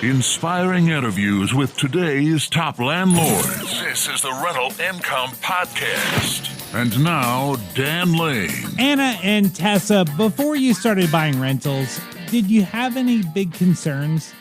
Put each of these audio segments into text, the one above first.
Inspiring interviews with today's top landlords. This is the Rental Income Podcast. And now, Dan Lane. Anna and Tessa, before you started buying rentals, did you have any big concerns?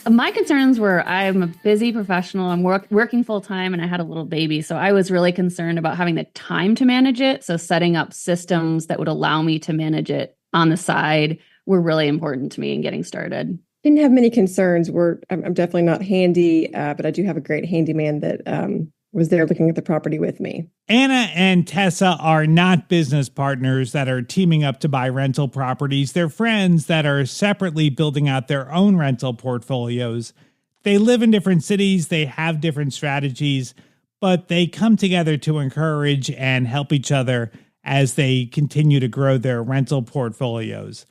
My concerns were I'm a busy professional. I'm working full time and I had a little baby. So I was really concerned about having the time to manage it. So setting up systems that would allow me to manage it on the side were really important to me in getting started. Didn't have many concerns. I'm definitely not handy, but I do have a great handyman that was there looking at the property with me. Anna and Tessa are not business partners that are teaming up to buy rental properties. They're friends that are separately building out their own rental portfolios. They live in different cities. They have different strategies, but they come together to encourage and help each other as they continue to grow their rental portfolios.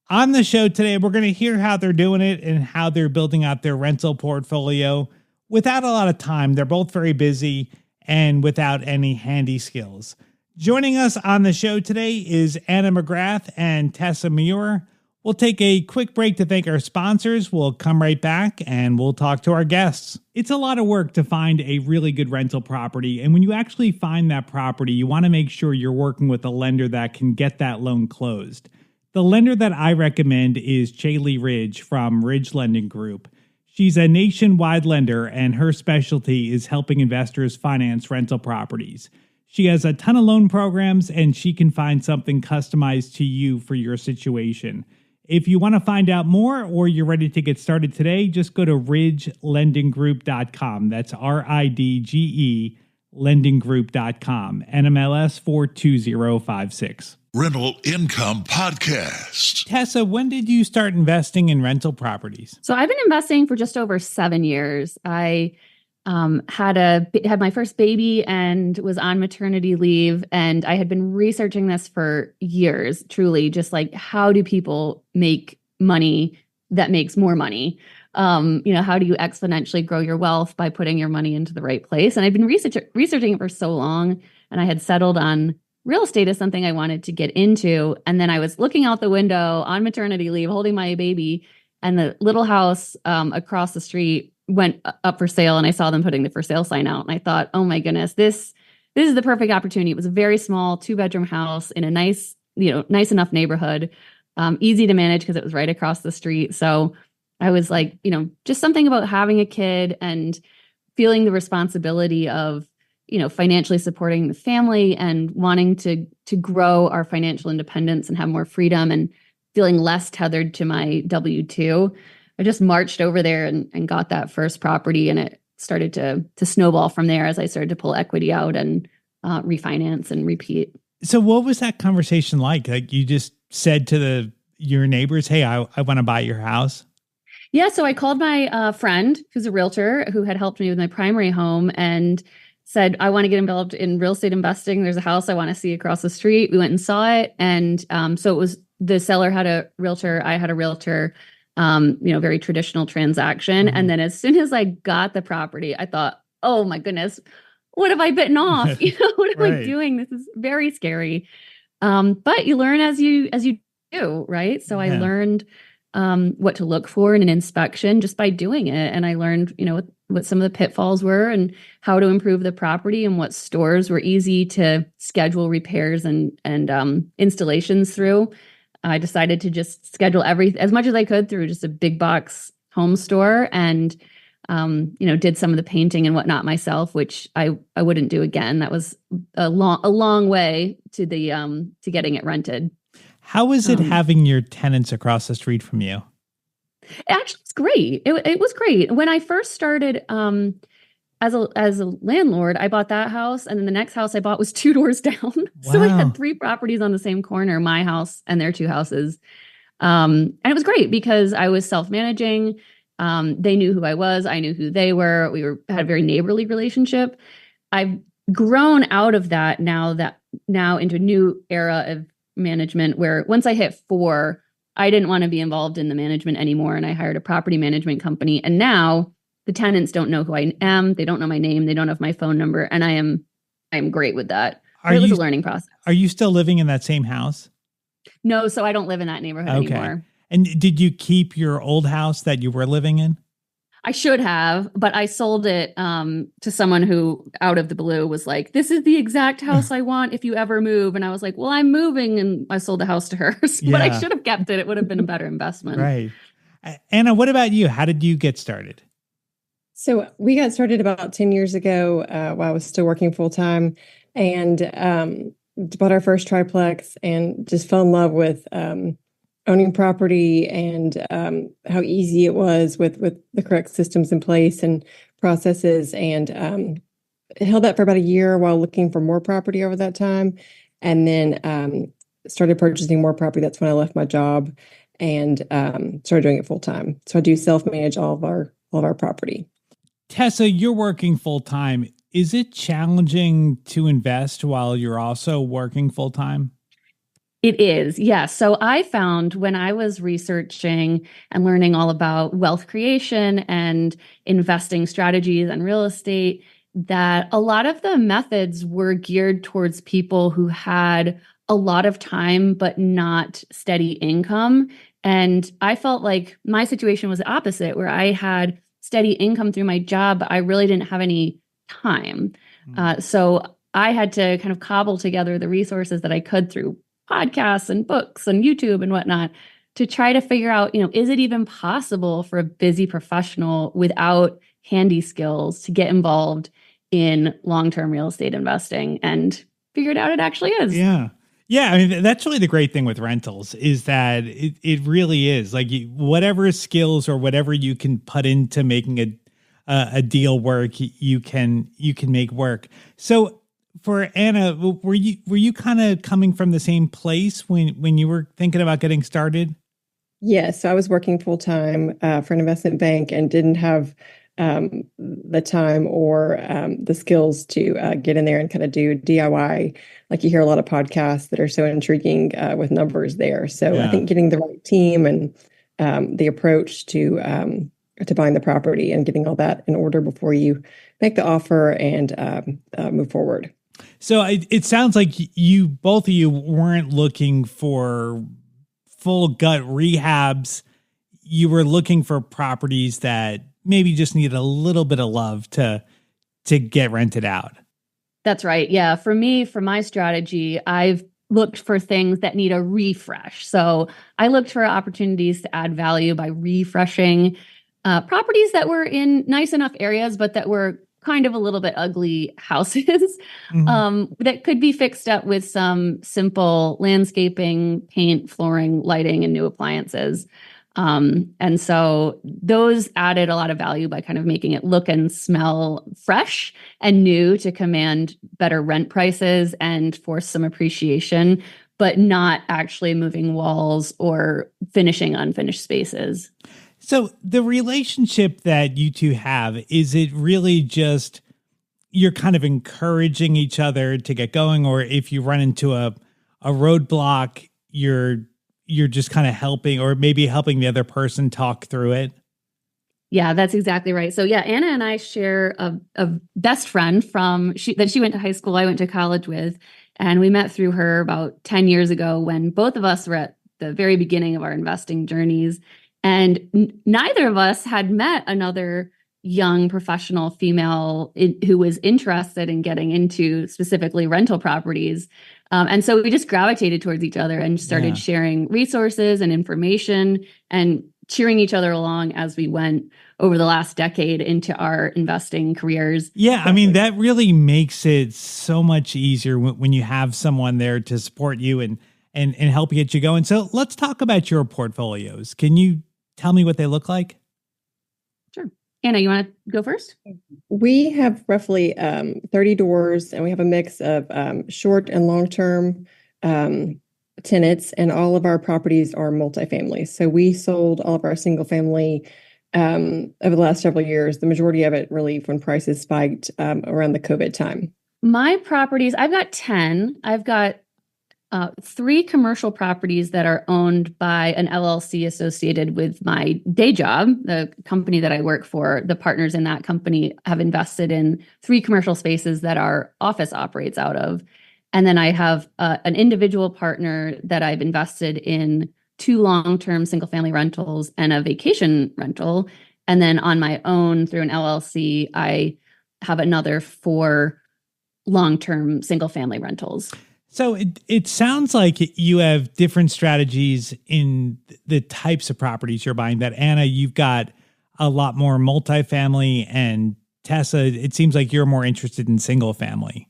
On the show today, we're going to hear how they're doing it and how they're building out their rental portfolio without a lot of time. They're both very busy and without any handy skills. Joining us on the show today is Anna McGrath and Tessa Muir. We'll take a quick break to thank our sponsors. We'll come right back and we'll talk to our guests. It's a lot of work to find a really good rental property. And when you actually find that property, you want to make sure you're working with a lender that can get that loan closed. The lender that I recommend is Chaley Ridge from Ridge Lending Group. She's a nationwide lender, and her specialty is helping investors finance rental properties. She has a ton of loan programs, and she can find something customized to you for your situation. If you want to find out more or you're ready to get started today, just go to ridgelendinggroup.com. That's RIDGE lendinggroup.com, NMLS 42056. Rental Income Podcast. Tessa, when did you start investing in rental properties? So I've been investing for just over 7 years. I had my first baby and was on maternity leave, and I had been researching this for years, truly, just like how do people make money that makes more money? How do you exponentially grow your wealth by putting your money into the right place? And I've been researching it for so long, and I had settled on real estate as something I wanted to get into. And then I was looking out the window on maternity leave, holding my baby, and the little house across the street went up for sale, and I saw them putting the for sale sign out. And I thought, oh my goodness, this is the perfect opportunity. It was a very small 2-bedroom house in a nice enough neighborhood, easy to manage because it was right across the street. So I was like, just something about having a kid and feeling the responsibility of, financially supporting the family and wanting to grow our financial independence and have more freedom and feeling less tethered to my W-2. I just marched over there and got that first property, and it started to snowball from there as I started to pull equity out and refinance and repeat. So what was that conversation like? Like you just said to your neighbors, hey, I want to buy your house? Yeah. So I called my friend who's a realtor who had helped me with my primary home and said, I want to get involved in real estate investing. There's a house I want to see across the street. We went and saw it. And so it was the seller had a realtor. I had a realtor, very traditional transaction. Mm-hmm. And then as soon as I got the property, I thought, oh my goodness, what have I bitten off? What am I doing? This is very scary. But you learn as you do, right? So I learned what to look for in an inspection just by doing it. And I learned, what some of the pitfalls were and how to improve the property and what stores were easy to schedule repairs and installations through. I decided to just schedule as much as I could through just a big box home store and, did some of the painting and whatnot myself, which I wouldn't do again. That was a long way to getting it rented. How is it having your tenants across the street from you? Actually, it's great. It was great. When I first started as a landlord, I bought that house, and then the next house I bought was 2 doors down. Wow. So I had 3 properties on the same corner, my house and their 2 houses. And it was great because I was self-managing. They knew who I was. I knew who they were. Had a very neighborly relationship. I've grown out of that now into a new era of management where once I hit 4, I didn't want to be involved in the management anymore. And I hired a property management company. And now the tenants don't know who I am. They don't know my name. They don't have my phone number. And I am great with that. It was a learning process. Are you still living in that same house? No, so I don't live in that neighborhood anymore. And did you keep your old house that you were living in? I should have, but I sold it to someone who, out of the blue, was like, "This is the exact house I want if you ever move." And I was like, "Well, I'm moving," and I sold the house to her. But I Yeah. should have kept it. It would have been a better investment. Right. Anna, what about you? How did you get started? So we got started about 10 years ago while I was still working full time, and bought our first triplex and just fell in love with owning property and how easy it was with the correct systems in place and processes. And held that for about a year while looking for more property over that time. And then started purchasing more property. That's when I left my job and started doing it full time. So I do self-manage all of our property. Tessa, you're working full time. Is it challenging to invest while you're also working full time? It is, yes. So I found when I was researching and learning all about wealth creation and investing strategies and real estate, that a lot of the methods were geared towards people who had a lot of time but not steady income. And I felt like my situation was the opposite, where I had steady income through my job, but I really didn't have any time. So I had to kind of cobble together the resources that I could through podcasts and books and YouTube and whatnot to try to figure out, is it even possible for a busy professional without handy skills to get involved in long-term real estate investing? And figured out it actually is. Yeah. Yeah, I mean, that's really the great thing with rentals is that it really is like whatever skills or whatever you can put into making a deal work, you can make work. So for Anna, were you kind of coming from the same place when you were thinking about getting started? Yes, I was working full time for an investment bank and didn't have the time or the skills to get in there and kind of do DIY. Like you hear a lot of podcasts that are so intriguing with numbers there. So Yeah. I think getting the right team and the approach to buying the property and getting all that in order before you make the offer and move forward. So it sounds like both of you weren't looking for full gut rehabs. You were looking for properties that maybe just need a little bit of love to get rented out. That's right. Yeah. For me, for my strategy, I've looked for things that need a refresh. So I looked for opportunities to add value by refreshing properties that were in nice enough areas, but that were kind of a little bit ugly houses that could be fixed up with some simple landscaping, paint, flooring, lighting, and new appliances. And so those added a lot of value by kind of making it look and smell fresh and new to command better rent prices and force some appreciation, but not actually moving walls or finishing unfinished spaces. So the relationship that you two have, is it really just you're kind of encouraging each other to get going, or if you run into a roadblock, you're just kind of helping or maybe helping the other person talk through it? Yeah, that's exactly right. So yeah, Anna and I share a best friend that she went to high school, I went to college with, and we met through her about 10 years ago when both of us were at the very beginning of our investing journeys. And neither of us had met another young professional female who was interested in getting into specifically rental properties. And so we just gravitated towards each other and started sharing resources and information and cheering each other along as we went over the last decade into our investing careers. Yeah, I mean, that really makes it so much easier when you have someone there to support you and help get you going. So let's talk about your portfolios. Can you tell me what they look like? Sure. Anna, you want to go first? We have roughly 30 doors, and we have a mix of short and long-term tenants, and all of our properties are multifamily. So we sold all of our single family over the last several years, the majority of it really when prices spiked around the COVID time. My properties, I've got 10. I've got 3 commercial properties that are owned by an LLC associated with my day job. The company that I work for, the partners in that company have invested in 3 commercial spaces that our office operates out of. And then I have an individual partner that I've invested in 2 long-term single-family rentals and a vacation rental. And then on my own through an LLC, I have another 4 long-term single-family rentals. So it sounds like you have different strategies in the types of properties you're buying. That Anna, you've got a lot more multifamily, and Tessa, it seems like you're more interested in single family.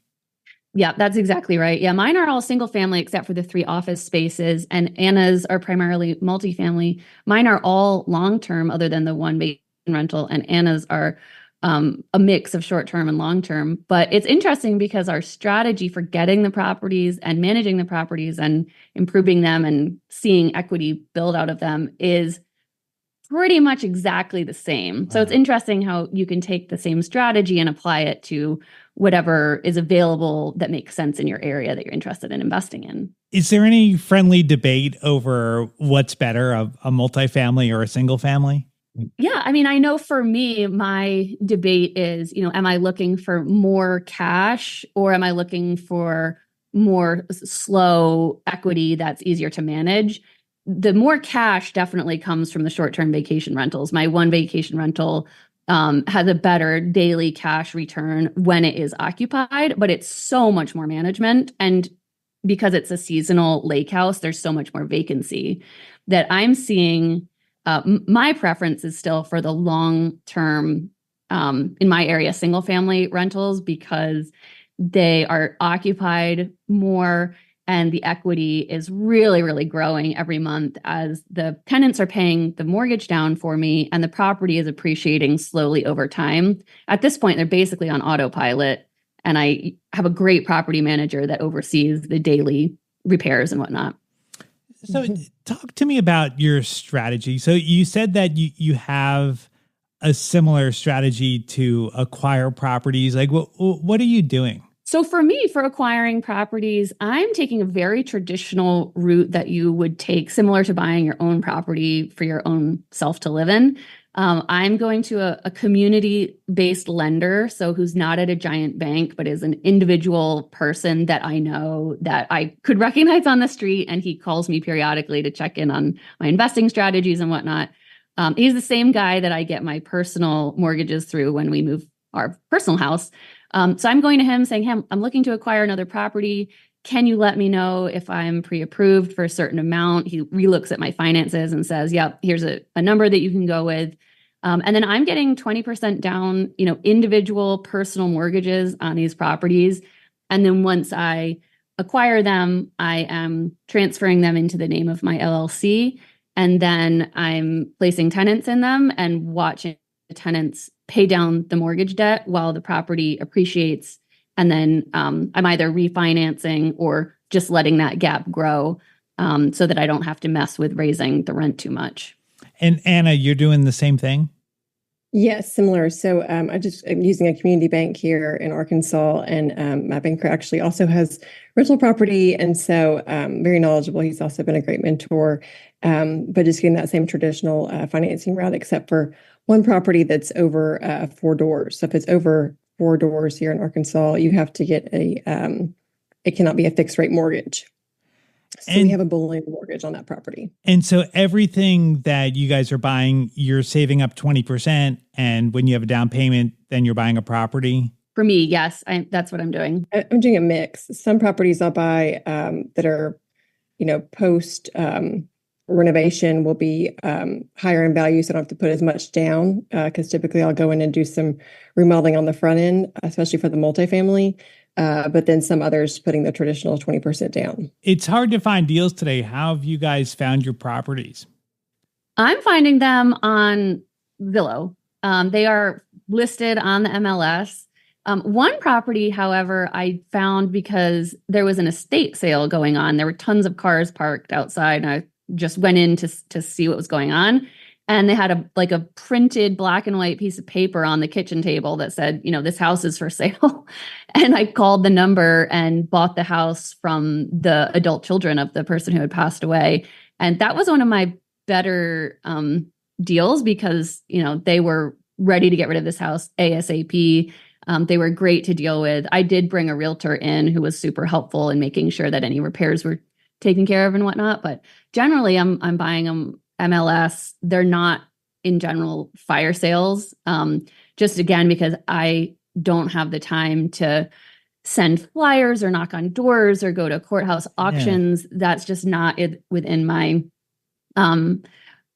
Yeah, that's exactly right. Yeah, mine are all single family except for the 3 office spaces, and Anna's are primarily multifamily. Mine are all long-term other than the 1 vacation rental, and Anna's are a mix of short-term and long-term. But it's interesting because our strategy for getting the properties and managing the properties and improving them and seeing equity build out of them is pretty much exactly the same. Wow. So it's interesting how you can take the same strategy and apply it to whatever is available that makes sense in your area that you're interested in investing in. Is there any friendly debate over what's better, a multifamily or a single family? Yeah, I mean, I know for me, my debate is, am I looking for more cash or am I looking for more slow equity that's easier to manage? The more cash definitely comes from the short-term vacation rentals. My 1 vacation rental has a better daily cash return when it is occupied, but it's so much more management. And because it's a seasonal lake house, there's so much more vacancy that I'm seeing. My preference is still for the long-term, in my area, single-family rentals because they are occupied more and the equity is really, really growing every month as the tenants are paying the mortgage down for me and the property is appreciating slowly over time. At this point, they're basically on autopilot, and I have a great property manager that oversees the daily repairs and whatnot. So talk to me about your strategy. So you said that you have a similar strategy to acquire properties. Like what are you doing? So for me, for acquiring properties, I'm taking a very traditional route that you would take, similar to buying your own property for your own self to live in. I'm going to a community-based lender, so who's not at a giant bank, but is an individual person that I know that I could recognize on the street, and he calls me periodically to check in on my investing strategies and whatnot. He's the same guy that I get my personal mortgages through when we move our personal house. So I'm going to him saying, hey, I'm looking to acquire another property. Can you let me know if I'm pre-approved for a certain amount? He relooks at my finances and says, yep, here's a number that you can go with. And then I'm getting 20% down, individual personal mortgages on these properties. And then once I acquire them, I am transferring them into the name of my LLC. And then I'm placing tenants in them and watching the tenants pay down the mortgage debt while the property appreciates. And then I'm either refinancing or just letting that gap grow so that I don't have to mess with raising the rent too much. And Anna, you're doing the same thing? Yes, similar. So I'm using a community bank here in Arkansas, and my banker actually also has rental property, and so very knowledgeable. He's also been a great mentor, but just getting that same traditional financing route, except for one property that's over 4 doors. So if it's over 4 doors here in Arkansas, you have to get it cannot be a fixed rate mortgage. So we have a balloon mortgage on that property. And so everything that you guys are buying, you're saving up 20%. And when you have a down payment, then you're buying a property? For me, yes, that's what I'm doing. I'm doing a mix. Some properties I'll buy that are, post renovation will be higher in value, so I don't have to put as much down because typically I'll go in and do some remodeling on the front end, especially for the multifamily. But then some others putting the traditional 20% down. It's hard to find deals today. How have you guys found your properties? I'm finding them on Zillow. They are listed on the MLS. One property, however, I found because there was an estate sale going on. There were tons of cars parked outside, and I just went in to see what was going on. And they had a printed black and white piece of paper on the kitchen table that said, this house is for sale. And I called the number and bought the house from the adult children of the person who had passed away. And that was one of my better deals because, they were ready to get rid of this house ASAP. They were great to deal with. I did bring a realtor in who was super helpful in making sure that any repairs were taken care of and whatnot. But generally, I'm buying them MLS. They're not in general fire sales. Just again, because I don't have the time to send flyers or knock on doors or go to courthouse auctions. That's just not within my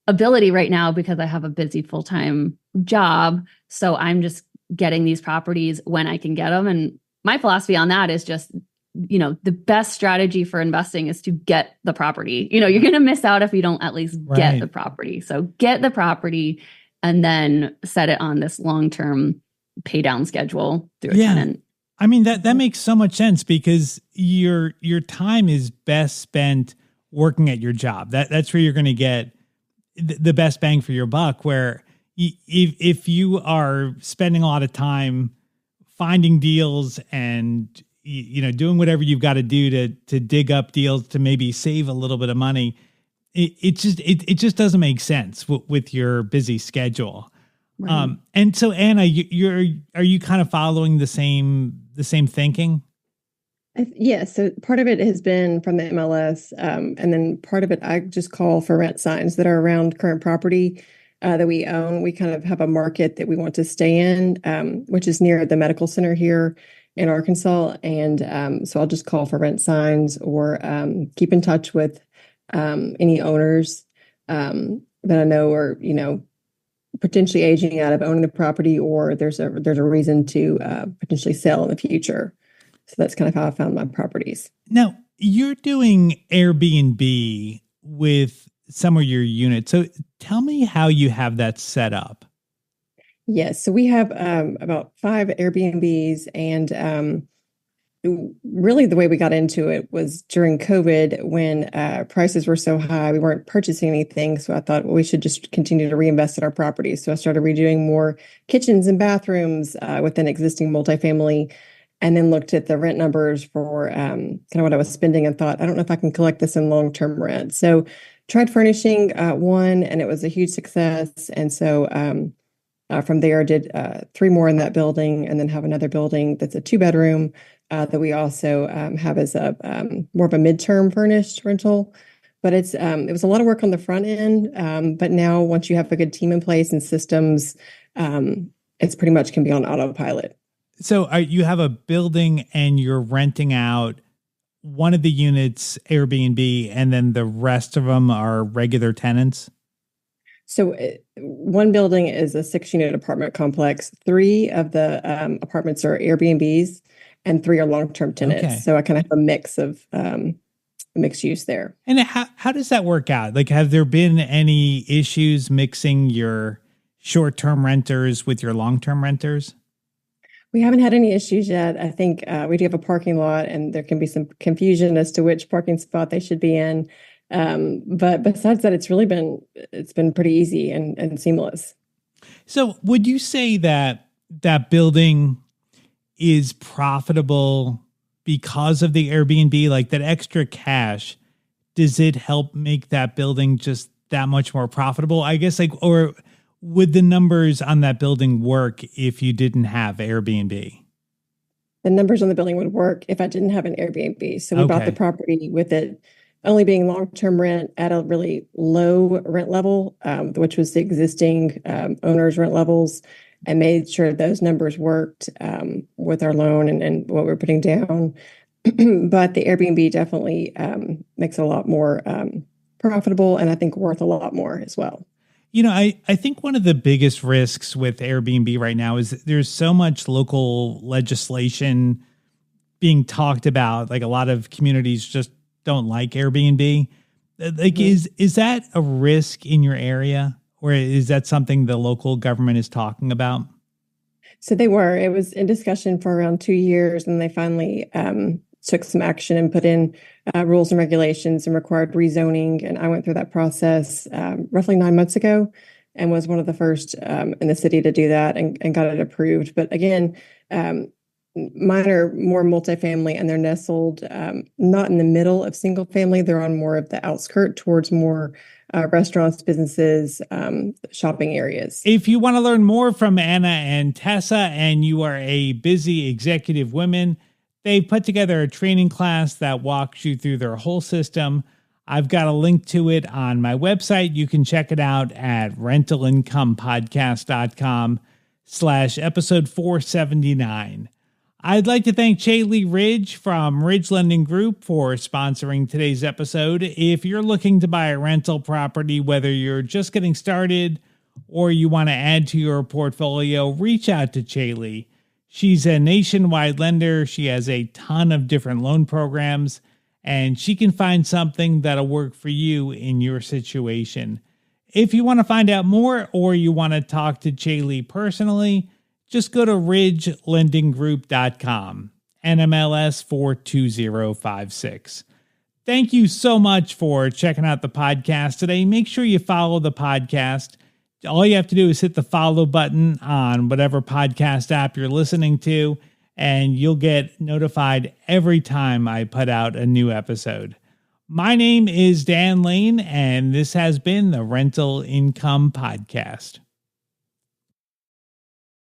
ability right now because I have a busy full-time job. So I'm just getting these properties when I can get them. And my philosophy on that is just, the best strategy for investing is to get the property. You're going to miss out if you don't at least get the property. So get the property and then set it on this long-term pay down schedule through a tenant. I mean, that makes so much sense because your time is best spent working at your job. That's where you're going to get the best bang for your buck, where if you are spending a lot of time finding deals and doing whatever you've got to do to dig up deals to maybe save a little bit of money, it just doesn't make sense with your busy schedule. Right. And so Anna, are you kind of following the same thinking? Yeah. So part of it has been from the MLS. And then part of it, I just call for rent signs that are around current property that we own. We kind of have a market that we want to stay in, which is near the medical center here in Arkansas. And so I'll just call for rent signs or keep in touch with any owners that I know are, potentially aging out of owning the property, or there's a reason to potentially sell in the future. So that's kind of how I found my properties. Now, you're doing Airbnb with some of your units. So tell me how you have that set up. Yes. So we have about 5 Airbnbs, and really the way we got into it was during COVID when prices were so high, we weren't purchasing anything. So I thought, well, we should just continue to reinvest in our properties. So I started redoing more kitchens and bathrooms within existing multifamily, and then looked at the rent numbers for kind of what I was spending and thought, I don't know if I can collect this in long-term rent. So tried furnishing one, and it was a huge success. And so from there, I did 3 more in that building, and then have another building that's a 2-bedroom that we also have as a more of a midterm furnished rental. But it was a lot of work on the front end. But now once you have a good team in place and systems, it's pretty much can be on autopilot. So you have a building and you're renting out one of the units Airbnb, and then the rest of them are regular tenants? So one building is a 6-unit apartment complex. 3 of the apartments are Airbnbs, and 3 are long-term tenants. Okay. So I kind of have a mix of mixed use there. And how does that work out? Like, have there been any issues mixing your short-term renters with your long-term renters? We haven't had any issues yet. I think we do have a parking lot, and there can be some confusion as to which parking spot they should be in. But besides that, it's been pretty easy and seamless. So would you say that building is profitable because of the Airbnb? Like, that extra cash, does it help make that building just that much more profitable? I guess, or would the numbers on that building work if you didn't have Airbnb? The numbers on the building would work if I didn't have an Airbnb. So we bought the property with it only being long-term rent at a really low rent level, which was the existing owner's rent levels, and made sure those numbers worked with our loan and what we're putting down. But the Airbnb definitely makes it a lot more profitable, and I think worth a lot more as well. I think one of the biggest risks with Airbnb right now is there's so much local legislation being talked about. Like, a lot of communities just don't like Airbnb. Like, is that a risk in your area, or is that something the local government is talking about? So it was in discussion for around 2 years, and they finally took some action and put in rules and regulations and required rezoning. And I went through that process roughly 9 months ago, and was one of the first in the city to do that and got it approved. But again, mine are more multifamily, and they're nestled not in the middle of single family. They're on more of the outskirt towards more restaurants, businesses, shopping areas. If you want to learn more from Anna and Tessa, and you are a busy executive women, they put together a training class that walks you through their whole system. I've got a link to it on my website. You can check it out at rentalincomepodcast.com/episode 479. I'd like to thank Chaley Ridge from Ridge Lending Group for sponsoring today's episode. If you're looking to buy a rental property, whether you're just getting started or you want to add to your portfolio, reach out to Chaley. She's a nationwide lender. She has a ton of different loan programs, and she can find something that'll work for you in your situation. If you want to find out more or you want to talk to Chaley personally, just go to ridgelendinggroup.com, NMLS 42056. Thank you so much for checking out the podcast today. Make sure you follow the podcast. All you have to do is hit the follow button on whatever podcast app you're listening to, and you'll get notified every time I put out a new episode. My name is Dan Lane, and this has been the Rental Income Podcast.